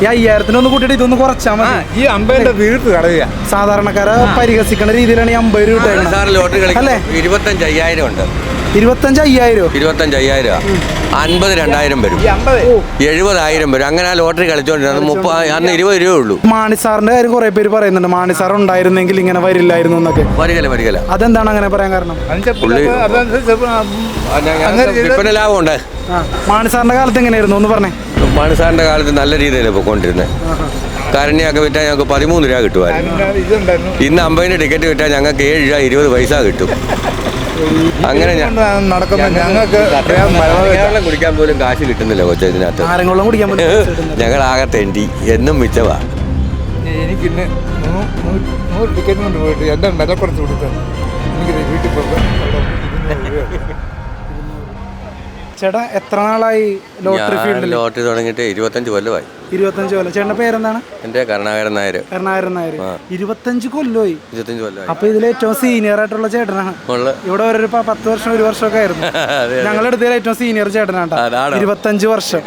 ഈ 5000 കൂട്ടിയിട്ട് ഇതൊന്ന് കുറച്ചാൽ മതി. ഈ 50 തീർത്ത് കളയുക. സാധാരണക്കാരെ പരിഹസിക്കുന്ന രീതിയിലാണ് ഈ 50 രൂപ ലോട്ടറി അല്ലേ? 25,000 ഉണ്ട്. 25,000 25,000 50 2,000 വരും, 70,000 വരും. അങ്ങനെ ആ ലോട്ടറി കളിച്ചോണ്ടിരുന്നത് 30 അന്ന് 20 രൂപ ഉള്ളൂ. മാണിസാറിന്റെ കാര്യം കുറെ പേര് പറയുന്നുണ്ട്, മാണിസാർ ഉണ്ടായിരുന്നെങ്കിൽ ഇങ്ങനെ വരില്ലായിരുന്നു എന്നൊക്കെ. വരികല. അതെന്താണ് അങ്ങനെ പറയാൻ കാരണം? വിൽപ്പന ലാഭമുണ്ട്. മാണിസാറിന്റെ കാലത്ത് എങ്ങനെയായിരുന്നു ഒന്ന് പറഞ്ഞേ? മാണിസാറിന്റെ കാലത്ത് നല്ല രീതിയിലാണ് പോയിക്കൊണ്ടിരുന്നത്. കരണിയൊക്കെ വിറ്റാൽ ഞങ്ങൾക്ക് 13 രൂപ കിട്ടുമായിരുന്നു. ഇന്ന് 50 ടിക്കറ്റ് വിറ്റാൽ ഞങ്ങൾക്ക് 7 രൂപ 20 പൈസ കിട്ടും. അങ്ങനെ നടക്കുന്ന ഞങ്ങൾക്ക് വെള്ളം കുടിക്കാൻ പോലും കാശ് കിട്ടുന്നില്ല കൊച്ചെ. ഇതിനകത്ത് ഞങ്ങളാകെ തെണ്ടി എന്നും മിച്ചവാ. എനിക്ക് ഇന്ന് 100 ടിക്കറ്റ് കൊണ്ട് പോയിട്ട് എൻ്റെ വില കുറച്ച് കൊടുത്തത് എനിക്ക് വീട്ടിൽ പോകുമ്പോൾ ചേട്ടാ എത്ര നാളായി ലോട്ടറി ഫീൽഡിൽ? ലോട്ടറി തുടങ്ങിയിട്ട് 25 കൊല്ലമായി. 25 കൊല്ലം. ചേട്ടൻ്റെ പേരെന്താണ്? എൻ്റെ കരുണാകരൻ നായർ. 25 കൊല്ലമായി. 25 കൊല്ലമായി. അപ്പൊ ഇതിൽ ഏറ്റവും സീനിയർ ആയിട്ടുള്ള ചേട്ടനാണ്. ഇവിടെ ഒരു 10 വർഷം 1 വർഷമൊക്കെ ആയിരുന്നു. ഞങ്ങളുടെ ഏറ്റവും സീനിയർ ചേട്ടനാണ്. 25 വർഷം.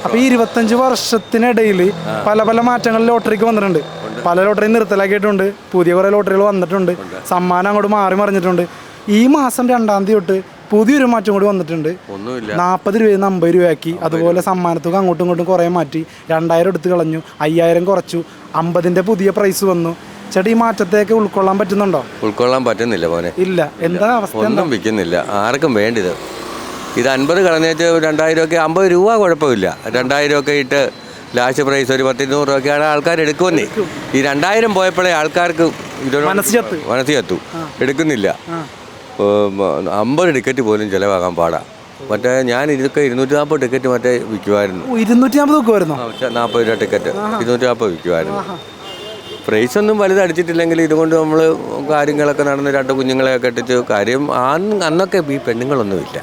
അപ്പൊ ഈ 25 വർഷത്തിനിടയിൽ പല പല മാറ്റങ്ങൾ ലോട്ടറിക്ക് വന്നിട്ടുണ്ട്. പല ലോട്ടറി നിർത്തലാക്കിയിട്ടുണ്ട്, പുതിയ കുറെ ലോട്ടറികൾ വന്നിട്ടുണ്ട്, സമ്മാനം അങ്ങോട്ട് മാറി മറിഞ്ഞിട്ടുണ്ട്. ഈ മാസം 2-ാം തീയതി തൊട്ട് പുതിയൊരു മാറ്റം കൂടി വന്നിട്ടുണ്ട്. 40 രൂപയിൽ നിന്ന് 50 രൂപയാക്കി. അതുപോലെ സമ്മാനത്തുക അങ്ങോട്ടും ഇങ്ങോട്ടും കുറേ മാറ്റി. 2,000 എടുത്ത് കളഞ്ഞു, 5,000 കുറച്ചു, 50ന്റെ പുതിയ പ്രൈസ് വന്നു. ചേട്ടാ ഈ മാറ്റത്തേക്ക് ഉൾക്കൊള്ളാൻ പറ്റുന്നുണ്ടോ? ഉൾക്കൊള്ളാൻ പറ്റുന്നില്ല മോനെ. ഇല്ല. എന്താ അവസ്ഥ? ഒന്നും വിൽക്കുന്നില്ല, ആർക്കും വേണ്ടിയത്. ഇത് 50 കളഞ്ഞിട്ട് 2,000 ഒക്കെ 50 രൂപ കുഴപ്പമില്ല. 2,000 ഒക്കെ ഇട്ട് ലാസ്റ്റ് പ്രൈസ് ഒരു 10-200 രൂപയൊക്കെയാണ് ആൾക്കാർ എടുക്കുമെന്നേ. ഈ 2,000 പോയപ്പോഴേ ആൾക്കാർക്ക് മനസ്സ് ചത്തു. എടുക്കുന്നില്ല. 50 ടിക്കറ്റ് പോലും ചിലവാകാൻ പാടാ. മറ്റേ ഞാൻ ഇതൊക്കെ 240 ടിക്കറ്റ് മറ്റേ വിൽക്കുമായിരുന്നു. 240 വെക്കുമായിരുന്നു? 40 രൂപ ടിക്കറ്റ് 240 വിൽക്കുമായിരുന്നു. പ്രൈസ് ഒന്നും വലുതടിച്ചിട്ടില്ലെങ്കിൽ ഇതുകൊണ്ട് നമ്മൾ കാര്യങ്ങളൊക്കെ നടന്ന് 2 കുഞ്ഞുങ്ങളെയൊക്കെ ഇട്ടിട്ട് കാര്യം. അന്നൊക്കെ ഈ പെണ്ണുങ്ങളൊന്നുമില്ല.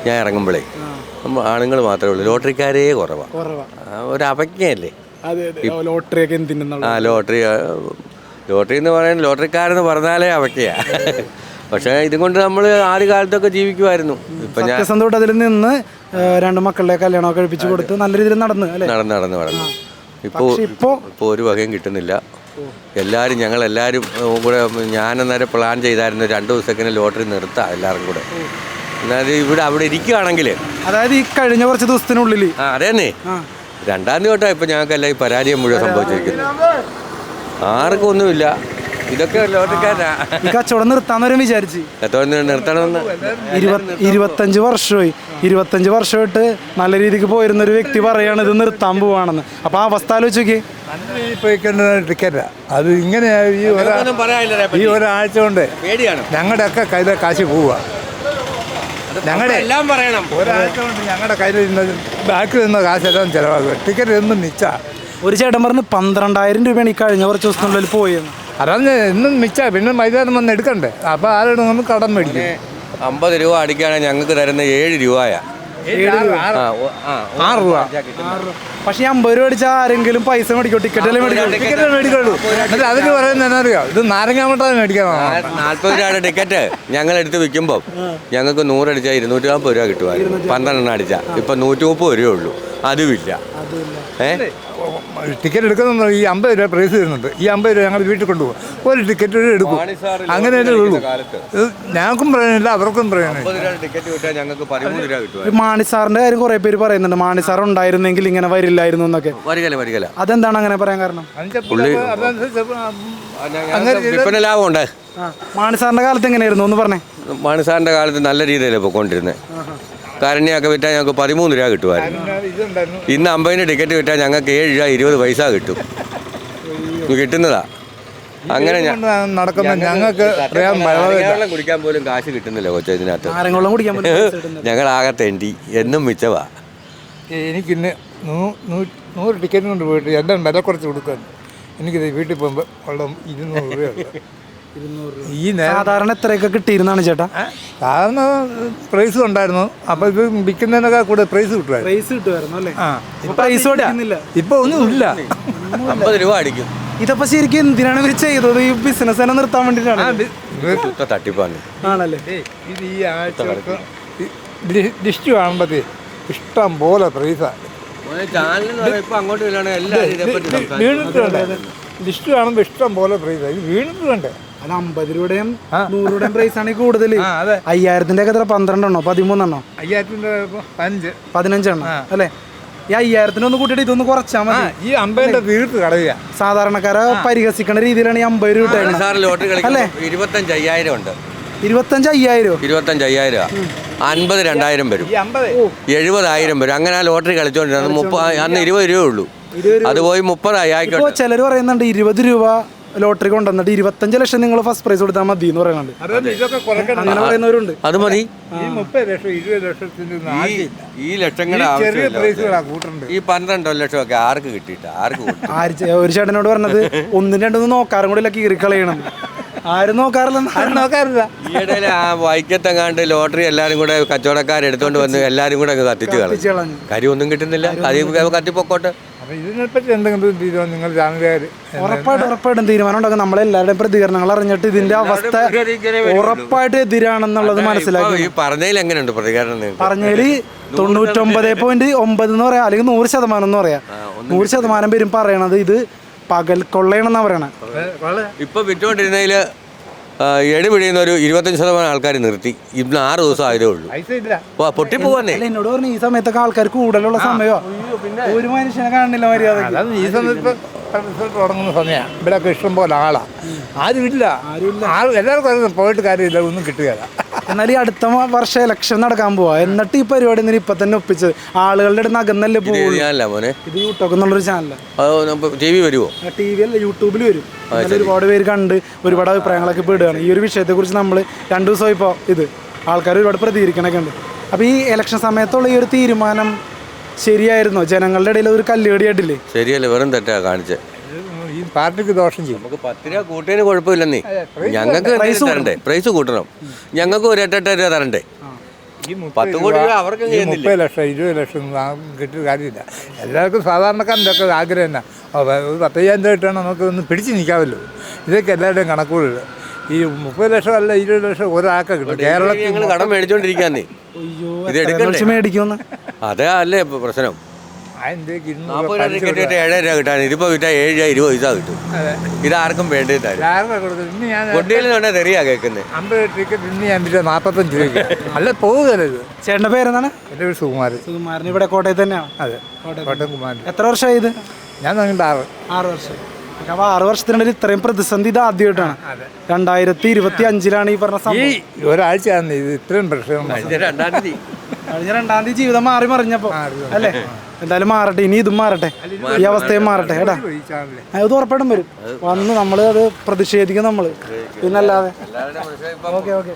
ഞാൻ ഇറങ്ങുമ്പോഴേ ആണുങ്ങൾ മാത്രമേ ഉള്ളൂ. ലോട്ടറിക്കാരേ കുറവാണ്. ഒരു അവജ്ഞയല്ലേ ലോട്ടറി എന്ന് പറയാൻ. ലോട്ടറിക്കാരെന്ന് പറഞ്ഞാലേ അവജ്ഞയാ. പക്ഷേ ഇതുകൊണ്ട് നമ്മൾ ആദ്യ കാലത്തൊക്കെ ജീവിക്കുമായിരുന്നു. ഇപ്പൊ ഞാൻ അതിൽ നിന്ന് 2 മക്കളുടെ കല്യാണം കഴിപ്പിച്ചു കൊടുത്ത് നല്ല രീതിയിൽ നടന്നു. ഇപ്പൊ ഒരു വകയും കിട്ടുന്നില്ല. ഞങ്ങളെല്ലാവരും കൂടെ ഞാനെന്നേരം പ്ലാൻ ചെയ്തായിരുന്നു 2 ദിവസത്തിന് ലോട്ടറി നിർത്താം എല്ലാവരും കൂടെ. എന്നാൽ അവിടെ ഇരിക്കുകയാണെങ്കിൽ, അതായത് ഈ കഴിഞ്ഞ കുറച്ച് ദിവസത്തിനുള്ളിൽ അതേന്നേ 2-ാം തീയതി തൊട്ടാ ഇപ്പൊ ഞങ്ങൾക്കെല്ലാം ഈ പരാജയം മുഴുവൻ സംഭവിച്ചിരിക്കുന്നു. ആർക്കും ഒന്നുമില്ല. ഇതൊക്കെ ലോട്ടറിക്കാരാ. ഈ കച്ചവടം നിർത്താന്നവരും വിചാരിച്ച് നിർത്തണമെന്ന് 25 വർഷമായി. 25 വർഷമായിട്ട് നല്ല രീതിക്ക് പോയിരുന്ന ഒരു വ്യക്തി പറയാണ് ഇത് നിർത്താൻ പോവാണെന്ന്. അപ്പൊ ആ അവസ്ഥ ആലോചിക്കേ. ടിക്കറ്റാ അത് ഇങ്ങനെ ഈ ഒരാഴ്ച കൊണ്ട് ഞങ്ങളുടെ ഒക്കെ കയ്യിലെ കാശ് പോവുക. ഞങ്ങളുടെ എല്ലാം പറയണം. ഒരാഴ്ച കൊണ്ട് ഞങ്ങളുടെ കയ്യിൽ ബാക്കിൽ നിന്ന കാശെല്ലാം ചിലവാക്കുക. ടിക്കറ്റ് എന്നും മിച്ചാ. ഒരു ചേട്ടൻ പറഞ്ഞ് 12,000 രൂപയാണ് ഈ കഴിഞ്ഞ കുറച്ച് ദിവസത്തിനുള്ളിൽ പോയെന്ന്. അതാണ് എന്നും മിച്ചാ. പിന്നെ മൈതാനം വന്ന് എടുക്കണ്ടേ. അപ്പോൾ ആരോട് നമ്മൾ കടം മേടിക്കും. 50 രൂപ അടിക്കുകയാണെങ്കിൽ ഞങ്ങൾക്ക് തരുന്ന 7 രൂപയാ. 6 രൂപ. പക്ഷേ 50 രൂപ അടിച്ചാൽ ആരെങ്കിലും പൈസ മേടിക്കോ? ടിക്കറ്റ് മേടിക്കുള്ളൂ. എന്നിട്ട് അതിന് പറയുന്നത് എന്നാ അറിയാം, ഇത് നാരങ്ങാമട്ടാണ് മേടിക്കാൻ. 40 രൂപയുടെ ടിക്കറ്റ് ഞങ്ങൾ എടുത്ത് വിൽക്കുമ്പോൾ ഞങ്ങൾക്ക് 100 അടിച്ചാൽ 250 രൂപ കിട്ടുമായിരുന്നു. 12 അടിച്ചാൽ ഇപ്പൊ 130 രൂപ ഉള്ളൂ. അതുമില്ല. ടിക്കറ്റ് എടുക്കുന്ന ഈ 50 രൂപ പ്രൈസ് തരുന്നുണ്ട്. ഈ 50 രൂപ ഞങ്ങൾ വീട്ടിൽ കൊണ്ടുപോകും. ഒരു ടിക്കറ്റ് എടുക്കും. അങ്ങനെ തന്നെ ഉള്ളൂ. ഞങ്ങൾക്കും പറയാനില്ല, അവർക്കും പറയാനില്ല. മാണിസാറിന്റെ കാര്യം കുറെ പേര് പറയുന്നുണ്ട്, മാണിസാർ ഉണ്ടായിരുന്നെങ്കിൽ ഇങ്ങനെ വരില്ലായിരുന്നു എന്നൊക്കെ. അതെന്താണ് അങ്ങനെ പറയാൻ കാരണം? വിൽപ്പന ലാഭമുണ്ട്. മാണിസാറിന്റെ കാലത്ത് എങ്ങനെയായിരുന്നു ഒന്ന് പറഞ്ഞേ? മാണിസാറിന്റെ കാലത്ത് നല്ല രീതിയിലാണ് പോയിക്കൊണ്ടിരുന്നത്. കരണിയൊക്കെ വിറ്റാൽ ഞങ്ങൾക്ക് 13 രൂപ കിട്ടുമായിരുന്നു. ഇന്ന് 50 ടിക്കറ്റ് വിറ്റാൽ ഞങ്ങൾക്ക് 7 രൂപ 20 പൈസ കിട്ടും. കിട്ടുന്നതാ. അങ്ങനെ നടക്കുന്ന ഞങ്ങൾക്ക് വെള്ളം കുടിക്കാൻ പോലും കാശ് കിട്ടുന്നില്ല കൊച്ചെ. ഇതിനകത്ത് ഞങ്ങളാകെ തെണ്ടി എന്നും മിച്ചവാ. എനിക്കിന്ന് 100 ടിക്കറ്റ് കൊണ്ട് പോയിട്ട് എൻ്റെ വില കുറച്ച് കൊടുക്കാൻ എനിക്കിത് വീട്ടിൽ പോകുമ്പോൾ വെള്ളം 200 രൂപയുണ്ട്. ഈ സാധാരണ എത്രയൊക്കെ കിട്ടിയിരുന്നാണ് ചേട്ടാ? സാധാരണ പ്രൈസ് ഉണ്ടായിരുന്നു. അപ്പോൾ ഇത് വിൽക്കുന്നതിനൊക്കെ കൂടെ പ്രൈസ് കിട്ടുമായിരുന്നു അല്ലേ? ഇപ്പൊ ഒന്നും ഇല്ല. 50 രൂപ അടിക്കും. ഇതപ്പോ ശരിക്കും എന്തിനാണ് ഇവർ ചെയ്തത്? ഈ ബിസിനസ് തന്നെ നിർത്താൻ വേണ്ടിയിട്ടാണ്. തട്ടിപ്പാണ് ആണല്ലേ? ഇത് ഈ ആഴ്ച ലിസ്റ്റ് കാണുമ്പോഴത്തേ ഇഷ്ടം പോലെ പ്രൈസാണ്. വീണിട്ടുണ്ട്. ലിസ്റ്റ് കാണുമ്പോൾ ഇഷ്ടം പോലെ പ്രൈസ് വീണിട്ടുണ്ട്. അല്ല 50 രൂപയുടെയും 100 രൂപയുടെയും പ്രൈസ് ആണ് കൂടുതൽ. 5000-ന്റെ ഒക്കെ എത്ര 12 എണ്ണോ 13 എണ്ണോ 5000 15 എണ്ണോ അല്ലേ? ഈ 5000-ന് ഒന്ന് കൂട്ടിയിട്ട് ഇതൊന്ന് കുറച്ചാൽ മതി. ഈ 50 തീർത്ത് കളയുക. സാധാരണക്കാരെ പരിഹസിക്കുന്ന രീതിയിലാണ് ഈ 50 രൂപ അല്ലേ? 25,000 ഉണ്ട്. 25,000 25,000 50 2000 വരും, 70,000 വരും. അങ്ങനെ ആ ലോട്ടറി കളിച്ചോണ്ടിരുന്നത് അന്ന് 20 രൂപ ഉള്ളൂ. അത് പോയി 30 ആയിക്കോട്ടെ. ചിലർ പറയുന്നുണ്ട് 20 രൂപ ലോട്ടറി കൊണ്ടുവന്നിട്ട് 25 ലക്ഷം നിങ്ങൾ ഫസ്റ്റ് പ്രൈസ് കൊടുത്താൽ മതി എന്ന് പറയുന്നുണ്ട്. അങ്ങനെ പറയുന്നവരുണ്ട്. അത് മതി. ഈ 30 ലക്ഷം 20 ലക്ഷത്തിന് ഈ ലക്ഷങ്ങളുടെ ഈ 12 ലക്ഷം ഒക്കെ ആർക്ക് കിട്ടിയിട്ട് ഒരു ചേട്ടനോട് പറഞ്ഞത് 1-2 നോക്കാറും കൂടി കീറിക്കളയണം. ആരും നോക്കാറില്ല. ഈയിടയിൽ ആ വൈക്കത്തെങ്ങാണ്ട് ലോട്ടറി എല്ലാരും കൂടെ കച്ചവടക്കാരെടുത്തോണ്ട് വന്ന് എല്ലാരും കൂടെ കത്തിച്ച് കളഞ്ഞു. കാര്യം ഒന്നും കിട്ടുന്നില്ല. അത് കത്തിപ്പൊക്കോട്ടെ. ഇതിനെപ്പറ്റി എന്തെങ്കിലും തീരുമാനം നിങ്ങൾ ചാനലുകാർ ഉറപ്പായിട്ടും തീരുമാനം ഉണ്ടാക്കും. നമ്മളെല്ലാവരുടെയും പ്രതികരണങ്ങൾ അറിഞ്ഞിട്ട് ഇതിന്റെ അവസ്ഥ ഉറപ്പായിട്ട് എതിരാണെന്നുള്ളത് മനസ്സിലാക്കി. പറഞ്ഞതിൽ എങ്ങനെയുണ്ട് പ്രതികരണം? പറഞ്ഞതിൽ 99.9 എന്ന് പറയാം, അല്ലെങ്കിൽ 100% എന്ന് പറയാം. 100% പേരും പറയണത് ഇത് പകൽ കൊള്ളയണെന്നാ പറയണേ. ഇപ്പൊ വിറ്റുകൊണ്ടിരുന്നതില് എടിപിടിയുന്ന ഒരു 25% ആൾക്കാർ നിർത്തി. ഇന്ന് 6 ദിവസം ആയതേ ഉള്ളൂ. പൊട്ടിപ്പോവാന്നേ. എന്നോട് പറഞ്ഞു ഈ സമയത്തൊക്കെ ആൾക്കാർ കൂടുതലുള്ള സമയമോ ഒരു മനുഷ്യനെ കാണുന്നില്ല മര്യാദ. ഈ സമയത്ത് തുടങ്ങുന്ന സമയമാണ്. ഇവിടെയൊക്കെ ഇഷ്ടം പോലെ ആളാണ്. ആരുമില്ല. എല്ലാവർക്കും പോയിട്ട് കാര്യമില്ല, ഒന്നും കിട്ടുകയില്ല. എന്നാൽ ഈ അടുത്ത വർഷം ഇലക്ഷൻ നടക്കാൻ പോവാ. എന്നിട്ട് ഈ പരിപാടി ഇപ്പൊ തന്നെ ഒപ്പിച്ചത് ആളുകളുടെ അടുത്ത് അകന്നല്ലേ പോകും. ഇത് യൂട്യൂബ് എന്നുള്ളൊരു ചാനലാണ്. TV വരുമോ? TV അല്ല, യൂട്യൂബിൽ വരും. ഒരുപാട് പേര് കണ്ട് ഒരുപാട് അഭിപ്രായങ്ങളൊക്കെ പെടുകയാണ്. ഈ ഒരു വിഷയത്തെക്കുറിച്ച് നമ്മൾ 2 ദിവസം ഇപ്പോൾ ആൾക്കാർ ഒരുപാട് പ്രതികരിക്കണൊക്കെ ഉണ്ട്. അപ്പോൾ ഈ ഇലക്ഷൻ സമയത്തുള്ള ഈ ഒരു തീരുമാനം ശരിയായിരുന്നോ? ജനങ്ങളുടെ ഇടയിൽ ഒരു കല്ലുകടിയായിട്ടില്ലേ? ശരിയല്ലേ, വെറും തെറ്റാ കാണിച്ചത്. ഈ പാർട്ടിക്ക് ദോഷം ചെയ്യും. നമുക്ക് 10 രൂപ കൂട്ടിയതിന് കുഴപ്പമില്ലെന്നേ. ഞങ്ങൾക്ക് തരണ്ടേ? പ്രൈസ് കൂട്ടണം. ഞങ്ങൾക്ക് ഒരു 8 രൂപ തരണ്ടേ? 10 കോടി രൂപ അവർക്ക് 30 ലക്ഷം 20 ലക്ഷം കിട്ടിയ കാര്യമില്ല. എല്ലാവർക്കും സാധാരണക്കാരൻ്റെ ഒക്കെ ആഗ്രഹം തന്നെ 15,000 രൂപ കിട്ടണം, നമുക്ക് ഒന്ന് പിടിച്ച് നിൽക്കാമല്ലോ. ഇതൊക്കെ എല്ലാവരുടെയും കണക്കുകളില്ല. ഈ 30 ലക്ഷം അല്ല 20 ലക്ഷം ഒരാൾക്ക് കിട്ടും. കേരളത്തിൽ ഞങ്ങൾ കടം മേടിച്ചോണ്ടിരിക്കാന്നേ. ഇത് എടുക്കണ്ടേ? അതേ അല്ലേ പ്രശ്നം. 40 ടിക്കറ്റ് 7 രൂപ കിട്ടാൻ ഇതിപ്പോ വിറ്റാൽ 7 രൂപ 20 പൈസ കിട്ടും. ഇതാർക്കും വേണ്ടതായിരുന്നു. തെറിയാ കേൾക്കുന്നത്. 50 ടിക്കറ്റ് ഇന്ന് ഞാൻ 45 രൂപ അല്ല പോകുകയല്ലോ. ഇത് ചേട്ടൻ്റെ പേരെന്താണ്? എൻ്റെ പേര് സുകുമാരൻ. സുകുമാരൻ ഇവിടെ കോട്ടയത്ത് തന്നെയാണ്. അതെ, കോട്ടയം കുമാരൻ. എത്ര വർഷമായി ഇത്? ഞാൻ തുടങ്ങിയിട്ട് 6 വർഷം. അപ്പോൾ 6 വർഷത്തിനിടയിൽ ഇത്രയും പ്രതിസന്ധി ഇത് ആദ്യമായിട്ടാണ്. 2025 ഈ പറഞ്ഞ സംഭവം. ഈ ഒരാഴ്ചയാണ് ഇത് ഇത്രയും പ്രശ്നം. കഴിഞ്ഞ 2-ാം തീയതി ജീവിതം മാറി മറിഞ്ഞപ്പോ അല്ലേ? എന്തായാലും മാറട്ടെ, ഇനി ഇതും മാറട്ടെ, ഈ അവസ്ഥയും മാറട്ടെ. ഏട്ടാ അത് ഉറപ്പായിട്ടും വരും. വന്ന് നമ്മൾ അത് പ്രതിഷേധിക്കും നമ്മൾ, പിന്നല്ലാതെ. ഓക്കെ.